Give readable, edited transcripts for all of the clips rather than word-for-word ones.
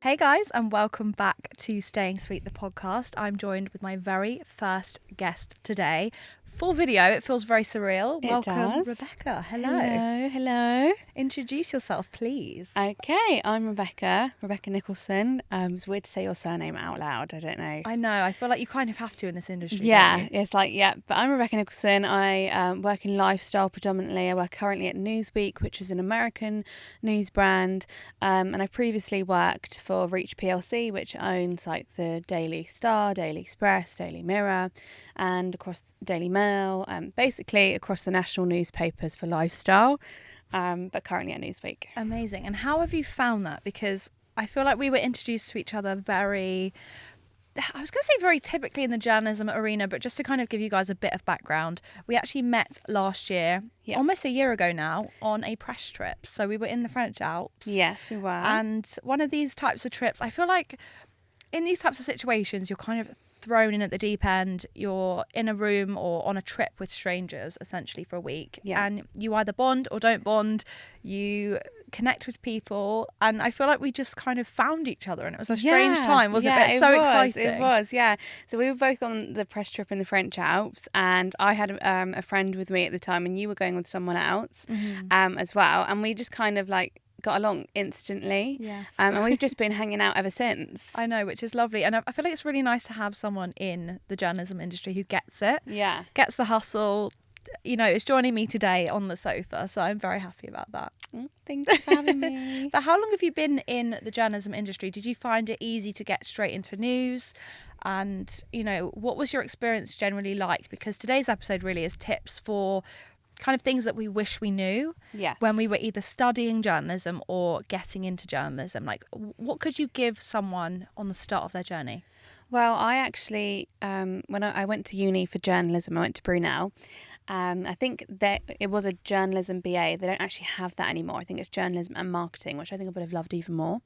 Hey guys, and welcome back to Staying Sweet, the podcast. I'm joined with my very first guest today. For video, it feels very surreal. Welcome, Rebecca. Hello. Hello. Introduce yourself, please. Okay, I'm Rebecca Nicholson. It's weird to say your surname out loud. I don't know. I know. I feel like you kind of have to in this industry. Yeah, don't you? it's like, yeah. But I'm Rebecca Nicholson. I work in lifestyle predominantly. I work currently at Newsweek, which is an American news brand. And I previously worked for Reach PLC, which owns like the Daily Star, Daily Express, Daily Mirror, and across Daily Mail. Basically across the national newspapers for lifestyle, but currently at Newsweek. Amazing. And how have you found that? Because I feel like we were introduced to each other very typically in the journalism arena, but just to kind of give you guys a bit of background, we actually met last year, almost a year ago now, on a press trip. So we were in the French Alps. Yes, we were. And one of these types of trips, I feel like in these types of situations, you're kind of thrown in at the deep end. You're in a room or on a trip with strangers essentially for a week, and you either bond or don't bond. You connect with people, and I feel like we just kind of found each other, and it was a strange time, wasn't it? But so exciting. It was, yeah. So we were both on the press trip in the French Alps, and I had a friend with me at the time, and you were going with someone else as well, and we just kind of like got along instantly. Yes. And we've just been hanging out ever since. I know, which is lovely. And I feel like it's really nice to have someone in the journalism industry who gets it. Yeah. Gets the hustle. You know, is joining me today on the sofa. So I'm very happy about that. Thank you for having me. But how long have you been in the journalism industry? Did you find it easy to get straight into news? And, you know, what was your experience generally like? Because today's episode really is tips for kind of things that we wish we knew when we were either studying journalism or getting into journalism. Like, what could you give someone on the start of their journey? Well, I actually, when I went to uni for journalism, I went to Brunel. I think that it was a journalism BA. They don't actually have that anymore. I think it's journalism and marketing, which I think I would have loved even more.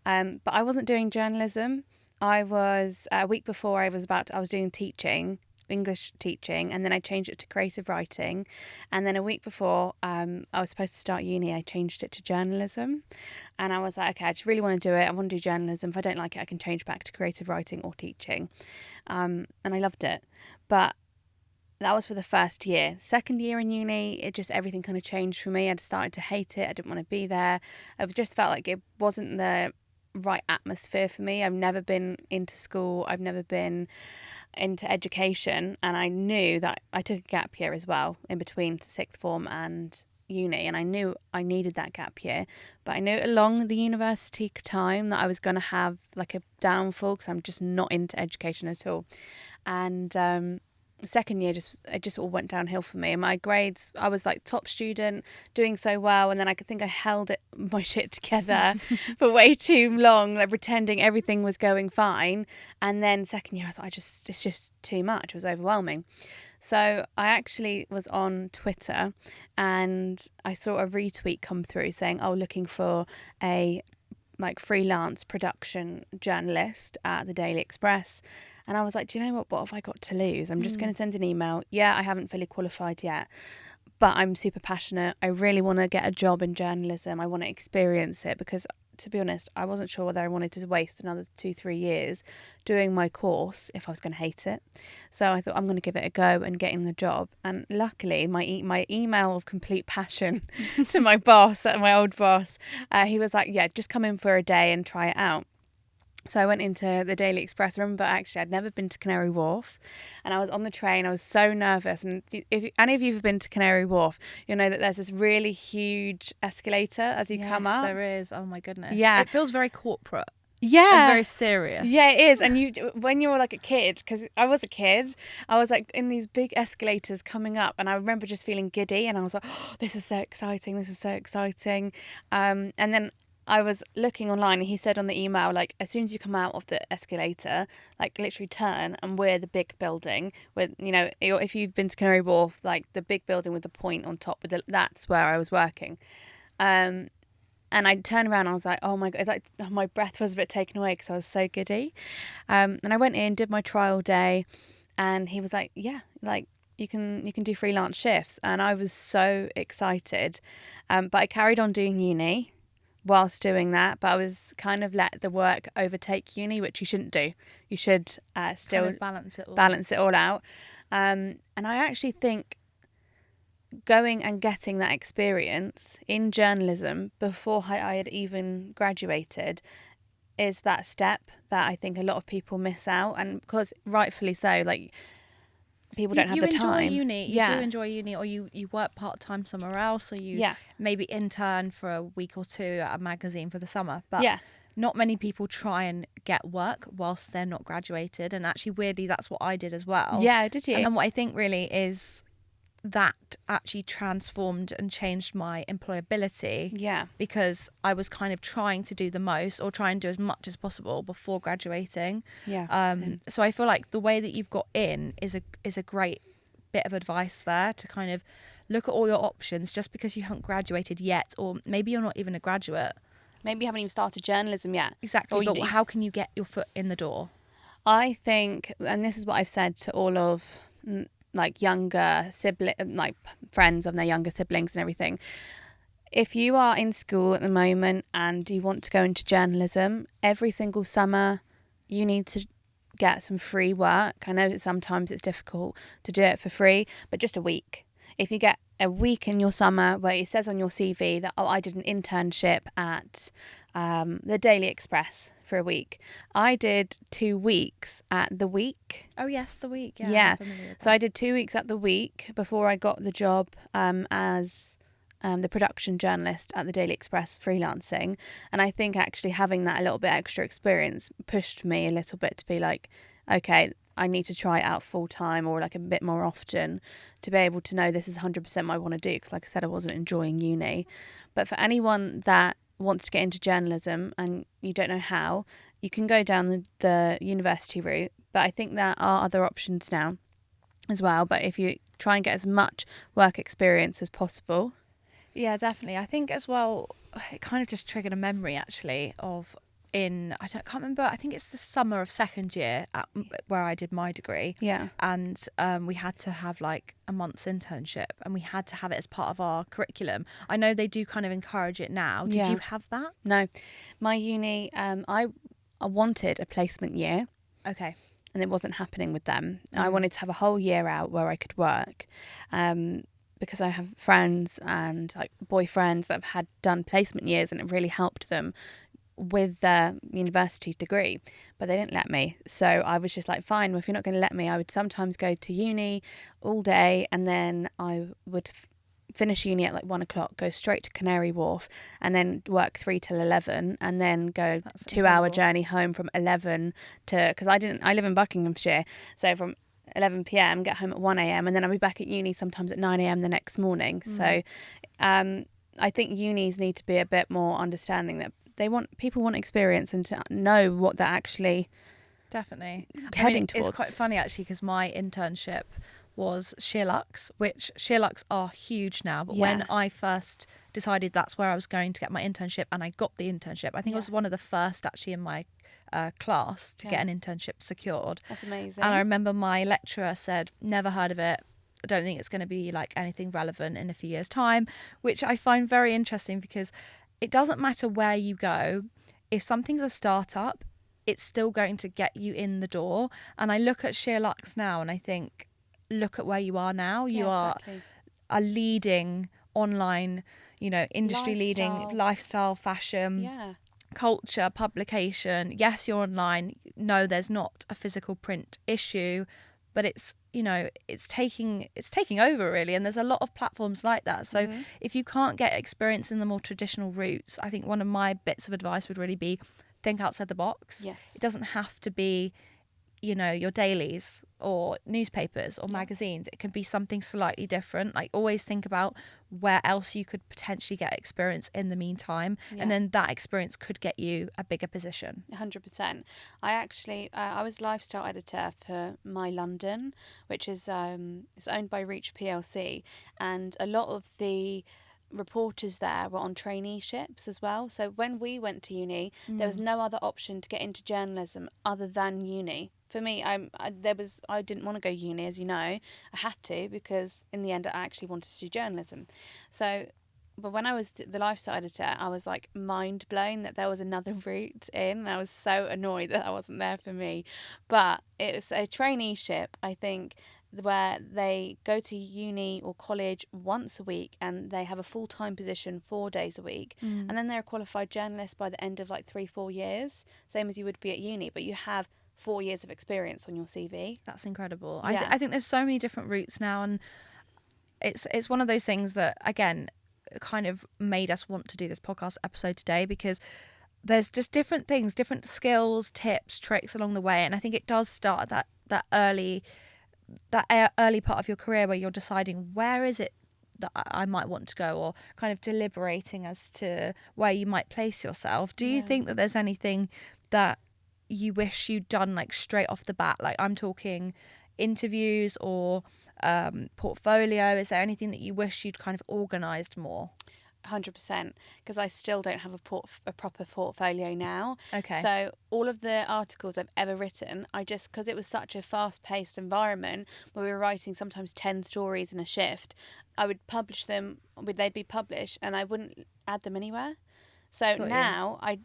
But I wasn't doing journalism. I was, a week before I was doing teaching, English teaching, and then I changed it to creative writing, and then a week before I was supposed to start uni, I changed it to journalism, and I was like, okay, I just really want to do it. I want to do journalism. If I don't like it, I can change back to creative writing or teaching, and I loved it. But that was for the first year. Second year in uni, everything kind of changed for me. I'd started to hate it. I didn't want to be there. I just felt like it wasn't the right atmosphere for me. I've never been into school. I've never been into education, and I knew that I took a gap year as well in between sixth form and uni, and I knew I needed that gap year, but I knew along the university time that I was going to have like a downfall because I'm just not into education at all. And second year it just all went downhill for me. And my grades, I was like top student, doing so well, and then I think I held my shit together for way too long, like pretending everything was going fine. And then second year I was like, it's just too much. It was overwhelming. So I actually was on Twitter and I saw a retweet come through saying, looking for a like freelance production journalist at the Daily Express. And I was like, do you know what have I got to lose? I'm just going to send an email. Yeah, I haven't fully qualified yet, but I'm super passionate. I really want to get a job in journalism. I want to experience it because, to be honest, I wasn't sure whether I wanted to waste another 2-3 years doing my course if I was going to hate it. So I thought I'm going to give it a go and get in the job. And luckily, my email of complete passion to my boss, my old boss, he was like, yeah, just come in for a day and try it out. So I went into the Daily Express. I remember actually I'd never been to Canary Wharf, and I was on the train. I was so nervous. And if any of you have been to Canary Wharf, you'll know that there's this really huge escalator as you come up. Yes, there is. Oh my goodness. Yeah. It feels very corporate. Yeah. And very serious. Yeah, it is. And when you're like a kid, because I was a kid, I was like in these big escalators coming up, and I remember just feeling giddy, and I was like, oh, this is so exciting. This is so exciting. And then I was looking online, and he said on the email, like, as soon as you come out of the escalator, like literally turn, and we're the big building with, you know, if you've been to Canary Wharf, like the big building with the point on top, that's where I was working. And I turned around and I was like, oh my God, it's like my breath was a bit taken away because I was so giddy. And I went in, did my trial day, and he was like, yeah, like you can do freelance shifts. And I was so excited. But I carried on doing uni. whilst doing that, but I was kind of let the work overtake uni, which you shouldn't do. You should still kind of balance it all out. And I actually think going and getting that experience in journalism before I had even graduated is that step that I think a lot of people miss out, and because rightfully so, like, people don't have the time. You do enjoy uni, or you work part-time somewhere else, or you maybe intern for a week or two at a magazine for the summer, but not many people try and get work whilst they're not graduated. And actually, weirdly, that's what I did as well. Did you? And then what I think really is that actually transformed and changed my employability, because I was kind of trying to do the most, or try and do as much as possible before graduating. So I feel like the way that you've got in is a great bit of advice there, to kind of look at all your options. Just because you haven't graduated yet, or maybe you're not even a graduate, maybe you haven't even started journalism yet, exactly, but how can you get your foot in the door? I think, and this is what I've said to all of like younger like friends of their younger siblings and everything. If you are in school at the moment and you want to go into journalism, every single summer you need to get some free work. I know that sometimes it's difficult to do it for free, but just a week. If you get a week in your summer where it says on your CV that, I did an internship at the Daily Express for a week. I did 2 weeks at The Week. Oh yes, The Week. Yeah. So I did 2 weeks at The Week before I got the job as the production journalist at the Daily Express freelancing. And I think actually having that a little bit extra experience pushed me a little bit to be like, okay, I need to try it out full time, or like a bit more often, to be able to know this is 100% what I want to do. Because like I said, I wasn't enjoying uni. But for anyone that wants to get into journalism and you don't know how, you can go down the university route, but I think there are other options now as well. But if you try and get as much work experience as possible. Yeah, definitely. I think as well, it kind of just triggered a memory actually of I can't remember, I think it's the summer of second year where I did my degree. And we had to have like a month's internship, and we had to have it as part of our curriculum. I know they do kind of encourage it now. Did you have that? No, my uni, I wanted a placement year. Okay. And it wasn't happening with them. I wanted to have a whole year out where I could work. Because I have friends and like boyfriends that have done placement years, and it really helped them with their university degree, but they didn't let me. So I was just like, fine, well, if you're not going to let me, I would sometimes go to uni all day, and then I would finish uni at like 1 o'clock, go straight to Canary Wharf, and then work 3 till 11, and then go 2-hour journey home from 11 to, because I live in Buckinghamshire, so from 11 p.m, get home at 1 a.m, and then I'll be back at uni sometimes at 9 a.m. the next morning. So I think unis need to be a bit more understanding that people want experience and to know what they're actually heading towards. It's quite funny actually, because my internship was Sheerluxe, which Sheerluxe are huge now, but when I first decided that's where I was going to get my internship, and I got the internship, I think I was one of the first actually in my class to get an internship secured. That's amazing. And I remember my lecturer said, never heard of it, I don't think it's going to be like anything relevant in a few years' time, which I find very interesting, because it doesn't matter where you go. If something's a startup, it's still going to get you in the door. And I look at Sheerluxe now and I think, look at where you are now. You are a leading online, industry leading lifestyle, fashion, culture, publication. Yes, you're online. No, there's not a physical print issue, but it's taking over really, and there's a lot of platforms like that. So if you can't get experience in the more traditional routes, I think one of my bits of advice would really be think outside the box. It doesn't have to be your dailies or newspapers or magazines. It can be something slightly different. Like, always think about where else you could potentially get experience in the meantime, and then that experience could get you a bigger position. 100%. I actually I was lifestyle editor for My London, which is it's owned by Reach PLC, and a lot of the reporters there were on traineeships as well. So when we went to uni, there was no other option to get into journalism other than uni. For me, I didn't want to go uni, as you know. I had to, because in the end I actually wanted to do journalism. So But when I was the lifestyle editor, I was like mind blown that there was another route in. And I was so annoyed that wasn't there for me. But it was a traineeship, I think, where they go to uni or college once a week and they have a full-time position 4 days a week. And then they're a qualified journalist by the end of like 3-4 years, same as you would be at uni, but you have 4 years of experience on your CV. That's incredible. Yeah. I think there's so many different routes now, and it's one of those things that, again, kind of made us want to do this podcast episode today, because there's just different things, different skills, tips, tricks along the way. And I think it does start at that early part of your career where you're deciding where is it that I might want to go, or kind of deliberating as to where you might place yourself. Do you think that there's anything that you wish you'd done like straight off the bat? Like, I'm talking interviews or portfolio. Is there anything that you wish you'd kind of organised more? 100%, because I still don't have a proper portfolio now. Okay. So all of the articles I've ever written, because it was such a fast-paced environment where we were writing sometimes 10 stories in a shift, I would publish them, they'd be published, and I wouldn't add them anywhere. So now I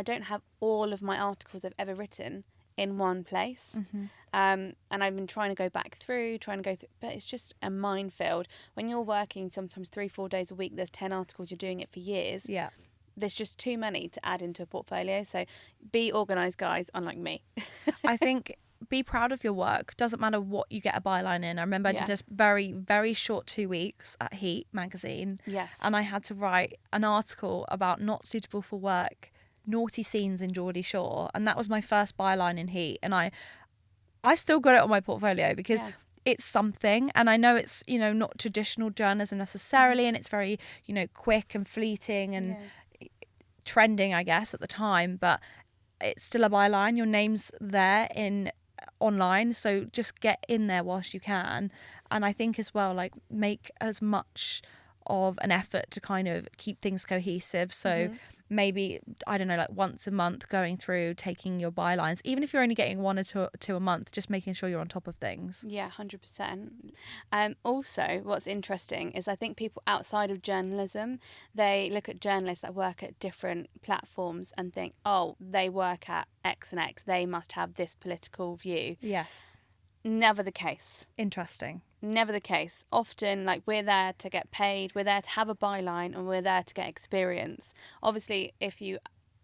don't have all of my articles I've ever written in one place. And I've been trying to go through, but it's just a minefield. When you're working sometimes 3-4 days a week, there's 10 articles, you're doing it for years. Yeah. There's just too many to add into a portfolio. So be organised, guys, unlike me. I think be proud of your work. Doesn't matter what you get a byline in. I remember I did this very, very short 2 weeks at Heat magazine. Yes. And I had to write an article about not suitable for work, naughty scenes in Geordie Shore. And that was my first byline in Heat. And I still got it on my portfolio because it's something. And I know it's, not traditional journalism necessarily. And it's very, quick and fleeting and trending, I guess, at the time. But it's still a byline. Your name's there online, so just get in there whilst you can. And I think as well, like, make as much of an effort to kind of keep things cohesive. So maybe, I don't know, like once a month going through, taking your bylines, even if you're only getting 1 or 2 a month, just making sure you're on top of things. Yeah, 100%. Also, what's interesting is I think people outside of journalism, they look at journalists that work at different platforms and think, oh, they work at X and X, they must have this political view. Yes. Never the case. Interesting. Never the case. Often, like, we're there to get paid, we're there to have a byline, and we're there to get experience. Obviously, if you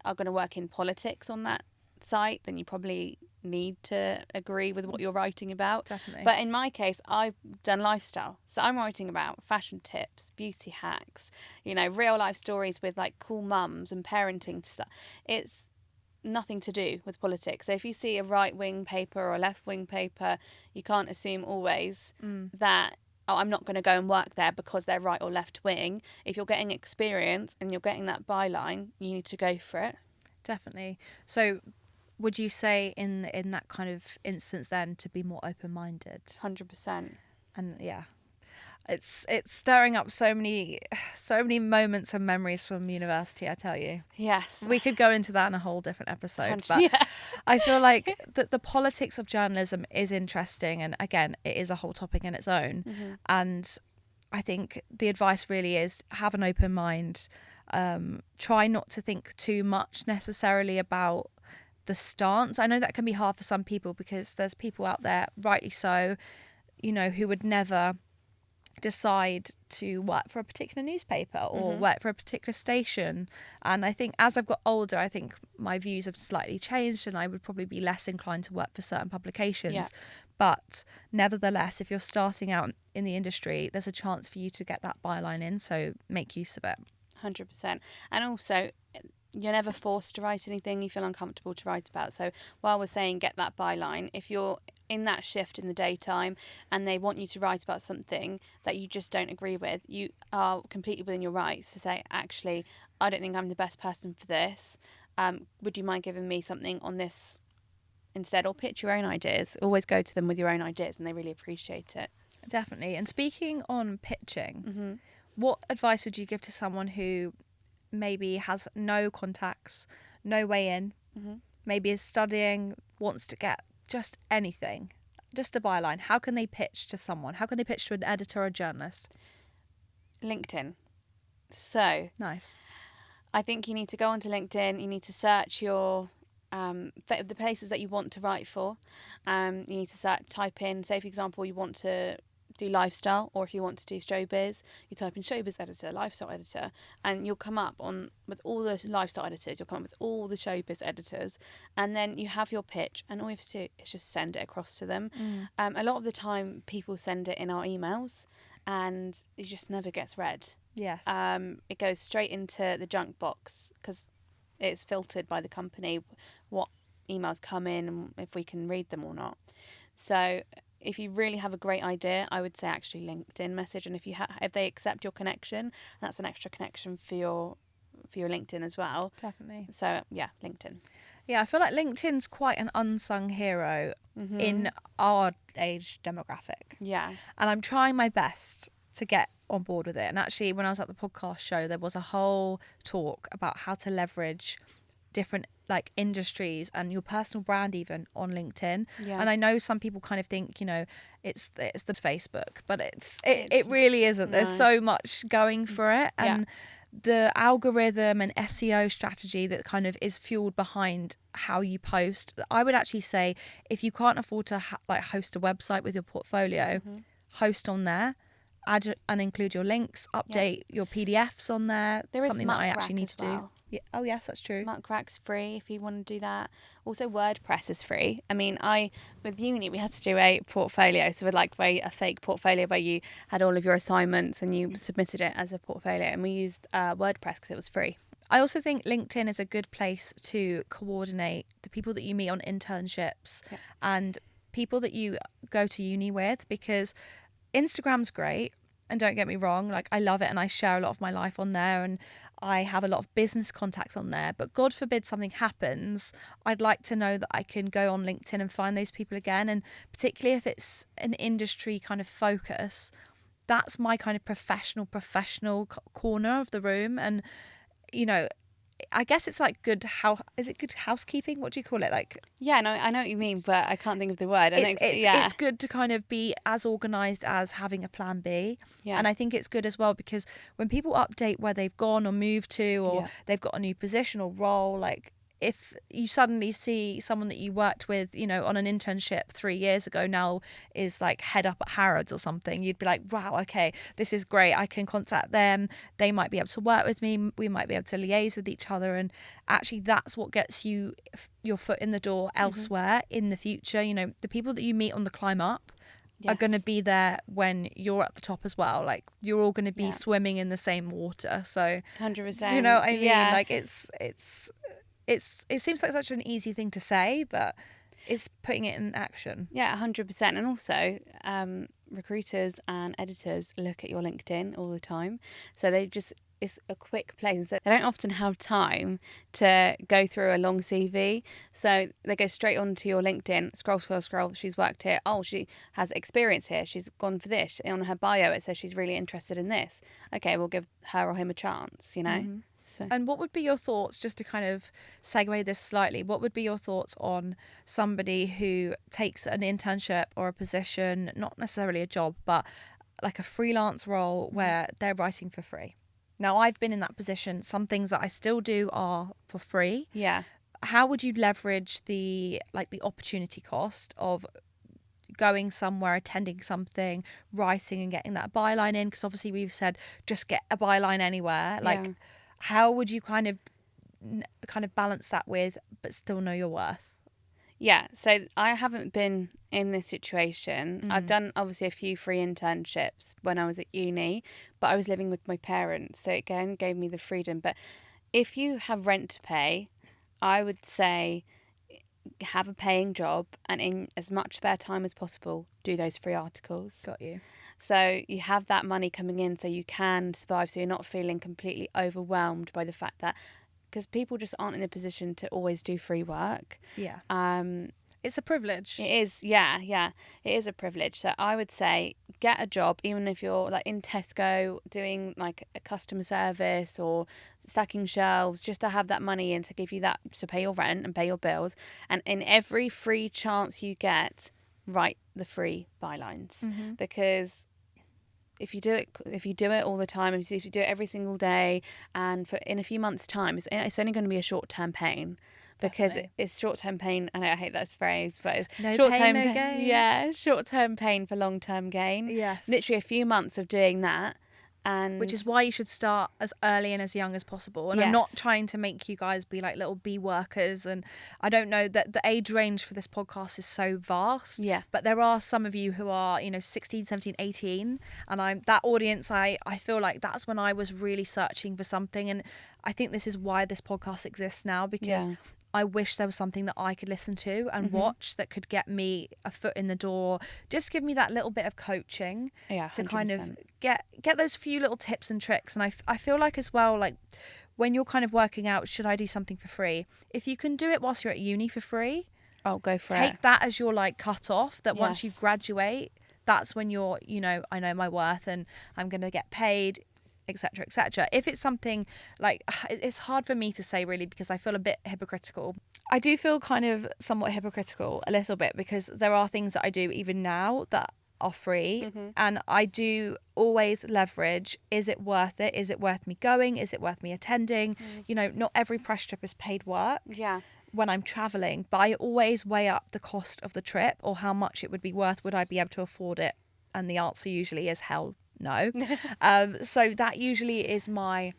are going to work in politics on that site, then you probably need to agree with what you're writing about. Definitely. But in my case, I've done lifestyle. So I'm writing about fashion tips, beauty hacks, real life stories with like cool mums and parenting stuff. It's nothing to do with politics. So if you see a right-wing paper or a left-wing paper, you can't assume always that, oh, I'm not going to go and work there because they're right or left-wing. If you're getting experience and you're getting that byline, you need to go for it. Definitely. So would you say in that kind of instance then to be more open-minded? 100%. And yeah. It's stirring up so many moments and memories from university, I tell you. Yes. We could go into that in a whole different episode. But I feel like the politics of journalism is interesting. And again, it is a whole topic in its own. And I think the advice really is have an open mind. Try not to think too much necessarily about the stance. I know that can be hard for some people because there's people out there, rightly so, who would never decide to work for a particular newspaper or work for a particular station. And I think as I've got older, I think my views have slightly changed and I would probably be less inclined to work for certain publications. But nevertheless, if you're starting out in the industry, there's a chance for you to get that byline in, so make use of it. 100%. And also, you're never forced to write anything you feel uncomfortable to write about. So while we're saying get that byline, if you're in that shift in the daytime and they want you to write about something that you just don't agree with, you are completely within your rights to say, actually, I don't think I'm the best person for this. Would you mind giving me something on this instead? Or pitch your own ideas. Always go to them with your own ideas and they really appreciate it. Definitely. And speaking on pitching, what advice would you give to someone who maybe has no contacts, no way in, maybe is studying, wants to get just anything, just a byline? How can they pitch to someone? How can they pitch to an editor or a journalist? LinkedIn. So Nice. I think you need to go onto LinkedIn. You need to search your the places that you want to write for. You need to type in, say for example, you want to do lifestyle, or if you want to do showbiz, you type in showbiz editor, lifestyle editor, and you'll come up with all the lifestyle editors. You'll come up with all the showbiz editors, and then you have your pitch, and all you have to do is just send it across to them. A lot of the time, people send it in our emails, and it just never gets read. Yes. It goes straight into the junk box because it's filtered by the company what emails come in and if we can read them or not. So if you really have a great idea, I would say actually LinkedIn message, and if they accept your connection, that's an extra connection for your LinkedIn as well. Definitely. So yeah, LinkedIn. Yeah, I feel like LinkedIn's quite an unsung hero in our age demographic. Yeah. And I'm trying my best to get on board with it. And actually, when I was at the podcast show, there was a whole talk about how to leverage different like industries and your personal brand even on LinkedIn. Yeah. And I know some people kind of think, you know, it's the Facebook, but it really isn't. No. There's so much going for it. And the algorithm and SEO strategy that kind of is fueled behind how you post. I would actually say if you can't afford to host a website with your portfolio, host on there. Add and include your links, update your PDFs on there. There is something that I actually need to do. well. Yeah. Oh yes, that's true. Mark Rack's free if you want to do that. Also, WordPress is free. I mean, with uni we had to do a portfolio, so we'd like a fake portfolio where you had all of your assignments and you submitted it as a portfolio, and we used WordPress because it was free. I also think LinkedIn is a good place to coordinate the people that you meet on internships and people that you go to uni with, because Instagram's great, and don't get me wrong, like I love it and I share a lot of my life on there and I have a lot of business contacts on there, but God forbid something happens, I'd like to know that I can go on LinkedIn and find those people again. And particularly if it's an industry kind of focus, that's my kind of professional corner of the room. And you know, I guess it's like good housekeeping? What do you call it? Like, yeah, no, I know what you mean, but I can't think of the word. It's good to kind of be as organised as having a plan B. Yeah. And I think it's good as well because when people update where they've gone or moved to, or they've got a new position or role, like if you suddenly see someone that you worked with, you know, on an internship 3 years ago now is like head up at Harrods or something, you'd be like, wow, okay, this is great. I can contact them. They might be able to work with me. We might be able to liaise with each other. And actually that's what gets you your foot in the door elsewhere in the future. You know, the people that you meet on the climb up are going to be there when you're at the top as well. Like you're all going to be swimming in the same water. So 100%. do you know what I mean? Like it seems like such an easy thing to say, but it's putting it in action. Yeah, 100%. And also, recruiters and editors look at your LinkedIn all the time. So it's a quick place. So they don't often have time to go through a long CV. So they go straight onto your LinkedIn, scroll. She's worked here. Oh, she has experience here. She's gone for this. On her bio, it says she's really interested in this. Okay, we'll give her or him a chance, you know? So. And what would be your thoughts, just to kind of segue this slightly, what would be your thoughts on somebody who takes an internship or a position, not necessarily a job, but like a freelance role where they're writing for free? Now, I've been in that position. Some things that I still do are for free. Yeah. How would you leverage the opportunity cost of going somewhere, attending something, writing and getting that byline in? Because obviously we've said just get a byline anywhere. Like, how would you kind of balance that with, but still know your worth? Yeah, so I haven't been in this situation. I've done obviously a few free internships when I was at uni, but I was living with my parents, so it again gave me the freedom. But if you have rent to pay, I would say have a paying job and in as much spare time as possible, do those free articles. Got you. So you have that money coming in so you can survive, so you're not feeling completely overwhelmed by the fact that, because people just aren't in a position to always do free work. Yeah. It's a privilege. It is, yeah. It is a privilege. So I would say get a job, even if you're like in Tesco doing like a customer service or stacking shelves, just to have that money in to give you that to pay your rent and pay your bills. And in every free chance you get, write the free bylines, because if you do it all the time, if you do it every single day, and in a few months' time, it's only going to be a short-term pain. Because it's short-term pain, and I hate that phrase, but it's no short-term pain, no gain. Yeah, short-term pain for long-term gain. Yes. Literally a few months of doing that. And which is why you should start as early and as young as possible. And I'm not trying to make you guys be like little bee workers. And I don't know that the age range for this podcast is so vast. Yeah. But there are some of you who are, 16, 17, 18. And I'm that audience, I feel like that's when I was really searching for something. And I think this is why this podcast exists now, because I wish there was something that I could listen to and watch that could get me a foot in the door, just give me that little bit of coaching to 100%. kind of get those few little tips and tricks. And I feel like as well, like when you're kind of working out, should I do something for free? If you can do it whilst you're at uni for free, go for it. Take that as your like cut off, that once you graduate, that's when you're, I know my worth and I'm going to get paid, etc., etc. If it's something like, it's hard for me to say really, because I feel a bit hypocritical. I do feel kind of somewhat hypocritical a little bit, because there are things that I do even now that are free, and I do always leverage, is it worth it? Is it worth me going? Is it worth me attending? Not every press trip is paid work when I'm traveling, but I always weigh up the cost of the trip, or how much it would be worth. Would I be able to afford it? And the answer usually is hell no. So that usually is my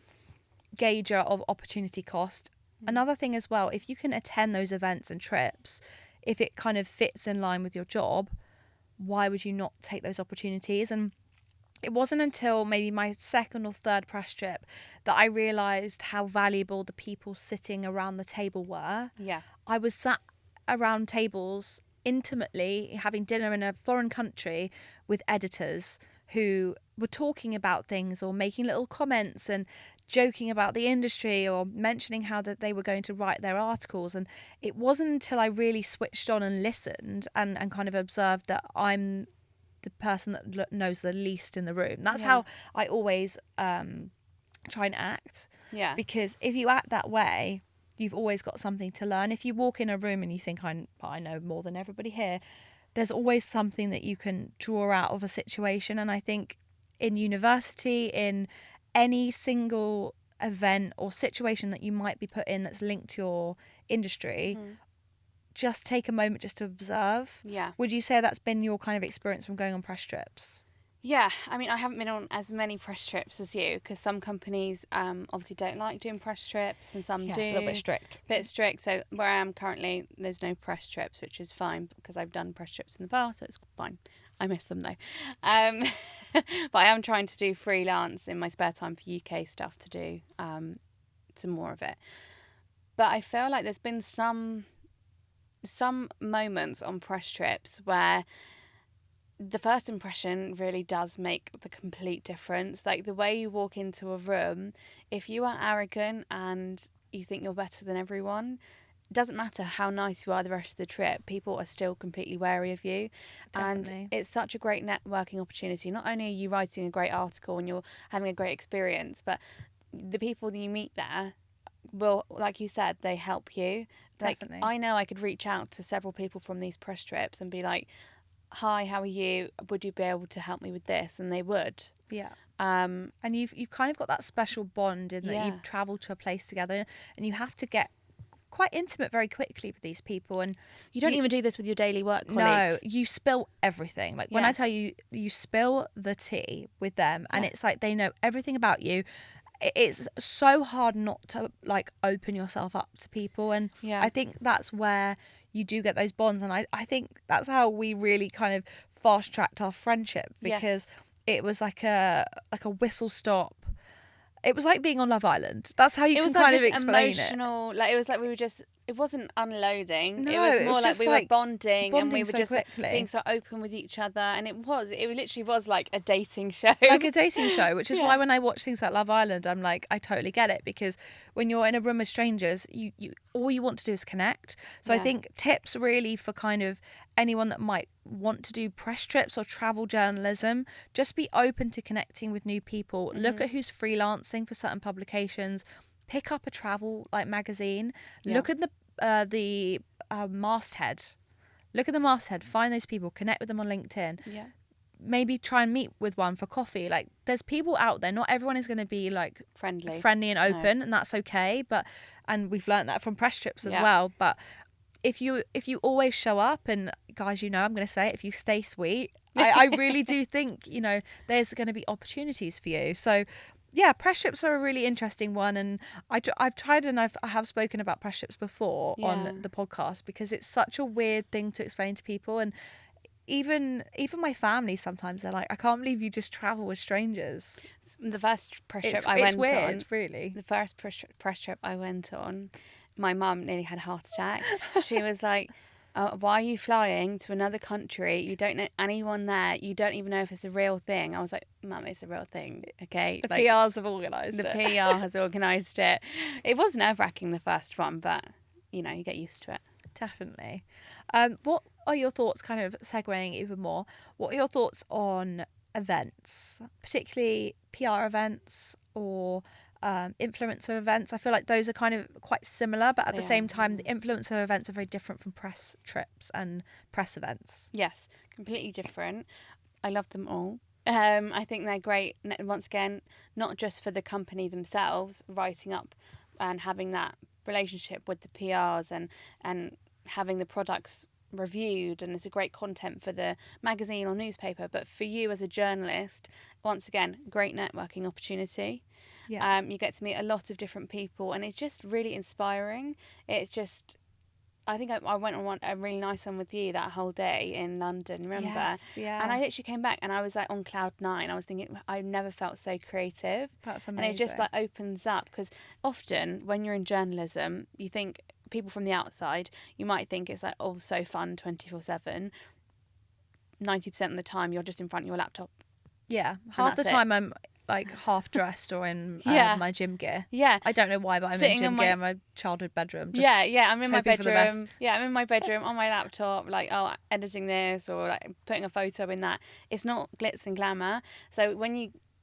gauger of opportunity cost. Another thing as well, if you can attend those events and trips, if it kind of fits in line with your job, why would you not take those opportunities? And it wasn't until maybe my second or third press trip that I realised how valuable the people sitting around the table were. Yeah. I was sat around tables intimately having dinner in a foreign country with editors who were talking about things or making little comments and joking about the industry or mentioning how that they were going to write their articles. And it wasn't until I really switched on and listened and kind of observed that I'm the person that knows the least in the room. That's how I always try and act. Yeah. Because if you act that way, you've always got something to learn. If you walk in a room and you think, I know more than everybody here, there's always something that you can draw out of a situation. And I think in university, in any single event or situation that you might be put in that's linked to your industry, just take a moment just to observe. Yeah. Would you say that's been your kind of experience from going on press trips? Yeah, I mean, I haven't been on as many press trips as you, because some companies obviously don't like doing press trips and some do. It's a little bit strict. So where I am currently, there's no press trips, which is fine, because I've done press trips in the past, so it's fine. I miss them though. But I am trying to do freelance in my spare time for UK stuff to do some more of it. But I feel like there's been some moments on press trips where the first impression really does make the complete difference. Like the way you walk into a room, if you are arrogant and you think you're better than everyone, it doesn't matter how nice you are the rest of the trip, people are still completely wary of you. Definitely. And it's such a great networking opportunity. Not only are you writing a great article and you're having a great experience, but the people that you meet there will, like you said, they help you. Definitely. Like I know I could reach out to several people from these press trips and be like, hi, how are you? Would you be able to help me with this? And they would. Yeah. And you've kind of got that special bond in that you've travelled to a place together, and you have to get quite intimate very quickly with these people. And you don't even do this with your daily work colleagues. No, you spill everything. Like when I tell you, you spill the tea with them, and it's like they know everything about you. It's so hard not to like open yourself up to people, and I think that's where you do get those bonds. And I think that's how we really kind of fast tracked our friendship, because it was like a whistle stop. It was like being on Love Island. That's how you can kind of explain emotional, it. Like it was like we were just. It wasn't unloading. No, it was more like we were bonding and we were so just quickly. Being so open with each other. And it literally was like a dating show. Like a dating show, which is why when I watch things like Love Island, I'm like, I totally get it. Because when you're in a room of strangers, you all you want to do is connect. So I think tips really for kind of anyone that might want to do press trips or travel journalism, just be open to connecting with new people. Look at who's freelancing for certain publications. Pick up a travel magazine. Look at the masthead. Look at the masthead. Find those people. Connect with them on LinkedIn. Yeah. maybe try and meet with one for coffee. Like, there's people out there. Not everyone is going to be like friendly and open, and that's okay. And we've learned that from press trips as well. But if you always show up, and guys, I'm going to say it, if you stay sweet, I really do think, there's going to be opportunities for you. So yeah, press trips are a really interesting one, and I've tried, and I have spoken about press trips before on the podcast, because it's such a weird thing to explain to people. And even my family, sometimes they're like, I can't believe you just travel with strangers. The first press trip I went weird, on, really. The first press trip I went on, my mum nearly had a heart attack. She was like, why are you flying to another country? You don't know anyone there. You don't even know if it's a real thing. I was like, Mum, it's a real thing, okay? The PRs have organised it. The PR has organised it. It was nerve-wracking, the first one, but, you get used to it. Definitely. What are your thoughts, kind of segueing even more, what are your thoughts on events, particularly PR events or influencer events? I feel like those are kind of quite similar, but at the same time, the influencer events are very different from press trips and press events. Yes, completely different. I love them all. I think they're great, once again, not just for the company themselves, writing up and having that relationship with the PRs and having the products reviewed, and it's a great content for the magazine or newspaper, but for you as a journalist, once again, great networking opportunity. Yeah. You get to meet a lot of different people, and it's just really inspiring. It's just, I think I went on a really nice one with you that whole day in London, remember? Yes, yeah. And I literally came back and I was like on cloud 9. I was thinking, I've never felt so creative. That's amazing. And it just like opens up, because often when you're in journalism, you think, people from the outside, you might think it's like, oh, so fun 24/7. 90% of the time you're just in front of your laptop. Yeah, half the time I'm like half dressed or in my gym gear. Yeah, I don't know why, but I'm in gym gear in my childhood bedroom. I'm in my bedroom. Yeah, I'm in my bedroom on my laptop, like editing this or like putting a photo in that. It's not glitz and glamour. So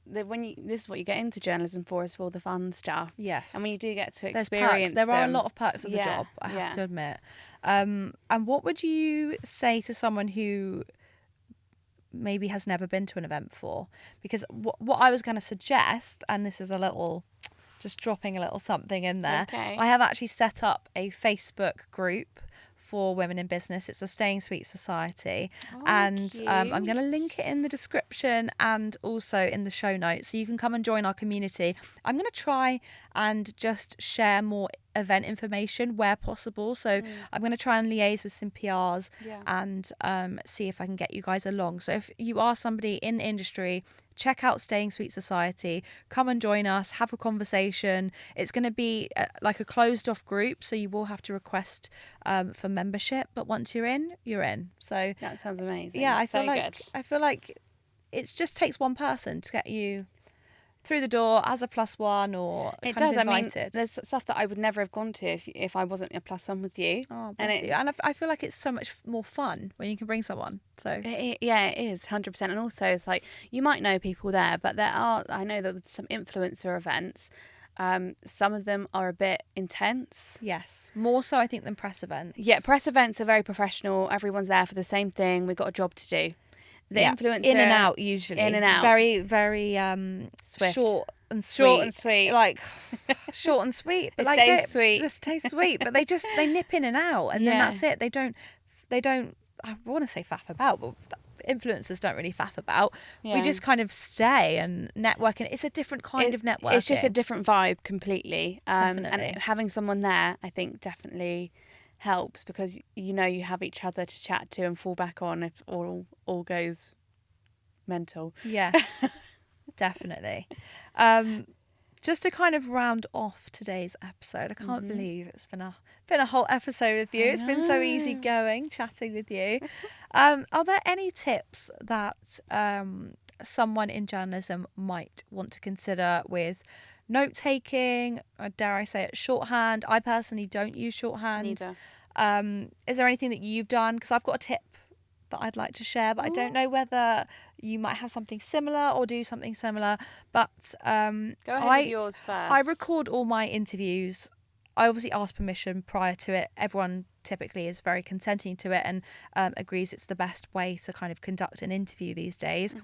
this is what you get into journalism for, is for all the fun stuff. Yes. And when you do get to There's experience perks. There are a lot of perks of the job, I have to admit. And what would you say to someone who maybe has never been to an event before? Because what I was going to suggest, and this is just dropping a little something in there, I have actually set up a Facebook group for women in business. It's a Staying Sweet Society, and I'm going to link it in the description and also in the show notes, so you can come and join our community. I'm going to try and just share more event information where possible, so I'm going to try and liaise with some PRs and see if I can get you guys along. So if you are somebody in the industry, check out Staying Sweet Society, come and join us, have a conversation. It's going to be like a closed off group, so you will have to request for membership, but once you're in, you're in. So that sounds amazing. Yeah, I feel like it just takes one person to get you through the door as a +1 or it kind does. of invited. I mean, there's stuff that I would never have gone to if I wasn't a +1 with you. Oh, and I feel like it's so much more fun when you can bring someone. So it is 100%. And also, it's like, you might know people there, but I know that with some influencer events, some of them are a bit intense. Yes, more so I think than press events. Yeah, press events are very professional. Everyone's there for the same thing. We've got a job to do. The influencer, in and out, usually. In and out. Very, very swift. Short and sweet. Short and sweet. Like, short and sweet. But They stay sweet. But they nip in and out, and then that's it. They don't, I want to say faff about, but influencers don't really faff about. We just kind of stay and network, and it's a different kind of networking. It's just a different vibe completely. Definitely. And having someone there, I think, definitely helps, because you have each other to chat to and fall back on if all goes mental. Yes, definitely. Just to kind of round off today's episode, I can't believe it's been a whole episode with you. It's been so easy going chatting with you. Are there any tips that someone in journalism might want to consider with note taking, or dare I say it, shorthand? I personally don't use shorthand. Neither. Is there anything that you've done? Because I've got a tip that I'd like to share, but I don't know whether you might have something similar or do something similar. But go ahead with yours first. I record all my interviews. I obviously ask permission prior to it. Everyone typically is very consenting to it and agrees it's the best way to kind of conduct an interview these days.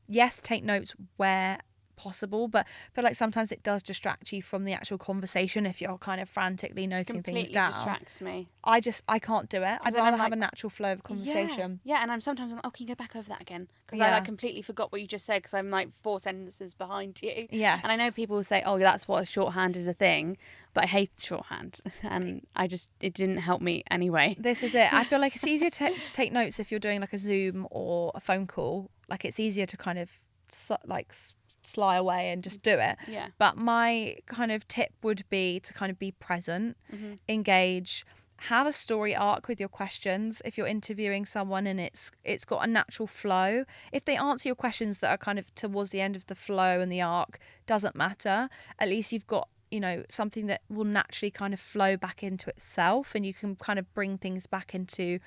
Yes, take notes where possible, but I feel like sometimes it does distract you from the actual conversation if you're kind of frantically noting things down. Distracts me. I can't do it. I'd rather have a natural flow of conversation. Yeah, and I'm sometimes like, oh, can you go back over that again? Because Yeah. I like completely forgot what you just said because I'm like 4 sentences behind you. Yes. And I know people will say, oh, that's what a shorthand is a thing, but I hate shorthand, and it didn't help me anyway. This is it. I feel like it's easier to take notes if you're doing like a Zoom or a phone call. Like it's easier to kind of sly away and just do it. Yeah. But my kind of tip would be to kind of be present, engage, have a story arc with your questions if you're interviewing someone and it's got a natural flow. If they answer your questions that are kind of towards the end of the flow and the arc, doesn't matter. At least you've got, you know, something that will naturally kind of flow back into itself, and you can kind of bring things back into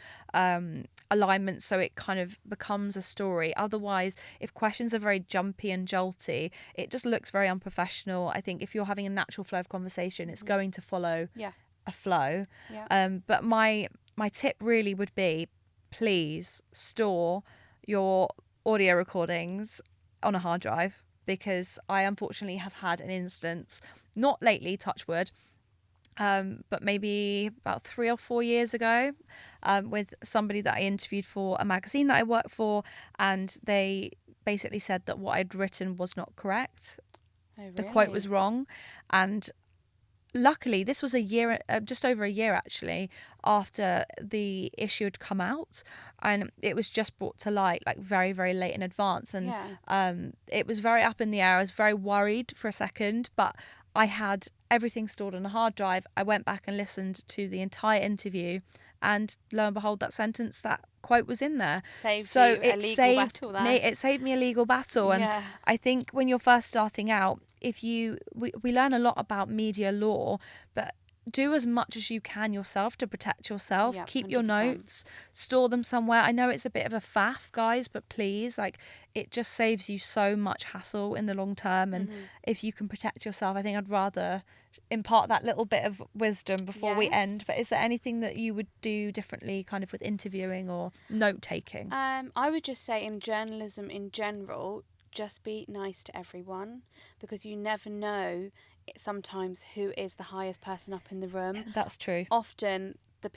alignment so it kind of becomes a story. Otherwise, if questions are very jumpy and jolty, it just looks very unprofessional. I think if you're having a natural flow of conversation, it's going to follow a flow. But my tip really would be, please store your audio recordings on a hard drive, because I unfortunately have had an instance, not lately, touch wood, but maybe about 3 or 4 years ago, with somebody that I interviewed for a magazine that I work for, and they basically said that what I'd written was not correct. Oh, really? The quote was wrong, and luckily this was just over a year actually after the issue had come out, and it was just brought to light like very, very late in advance, and it was very up in the air. I was very worried for a second, but I had everything stored on a hard drive. I went back and listened to the entire interview, and lo and behold, that quote was in there. It saved me a legal battle. And I think when you're first starting out, we learn a lot about media law, but do as much as you can yourself to protect yourself. Keep 100%. Your notes, store them somewhere. I know it's a bit of a faff, guys, but please, like, it just saves you so much hassle in the long term. And if you can protect yourself, I think I'd rather impart that little bit of wisdom before we end. But is there anything that you would do differently kind of with interviewing or note taking? I would just say in journalism in general, just be nice to everyone, because you never know sometimes who is the highest person up in the room. That's true. Often the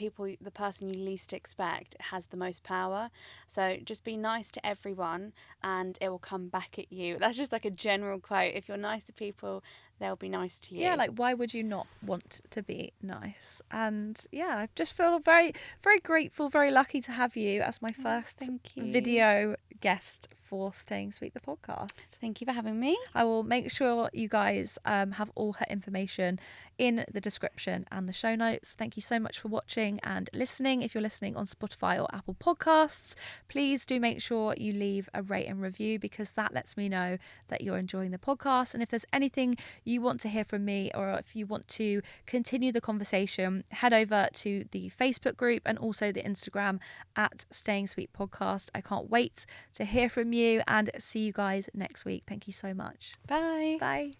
person you least expect has the most power. So just be nice to everyone and it will come back at you. That's just like a general quote. If you're nice to people, they'll be nice to you. Yeah, like, why would you not want to be nice? And yeah, I just feel very, very grateful, very lucky to have you as my first video guest for Staying Sweet, the podcast. Thank you for having me. I will make sure you guys have all her information in the description and the show notes. Thank you so much for watching and listening. If you're listening on Spotify or Apple Podcasts, please do make sure you leave a rate and review, because that lets me know that you're enjoying the podcast. And if there's anything you want to hear from me, or if you want to continue the conversation, head over to the Facebook group and also the Instagram at Staying Sweet Podcast. I can't wait to hear from you and see you guys next week. Thank you so much. Bye. Bye.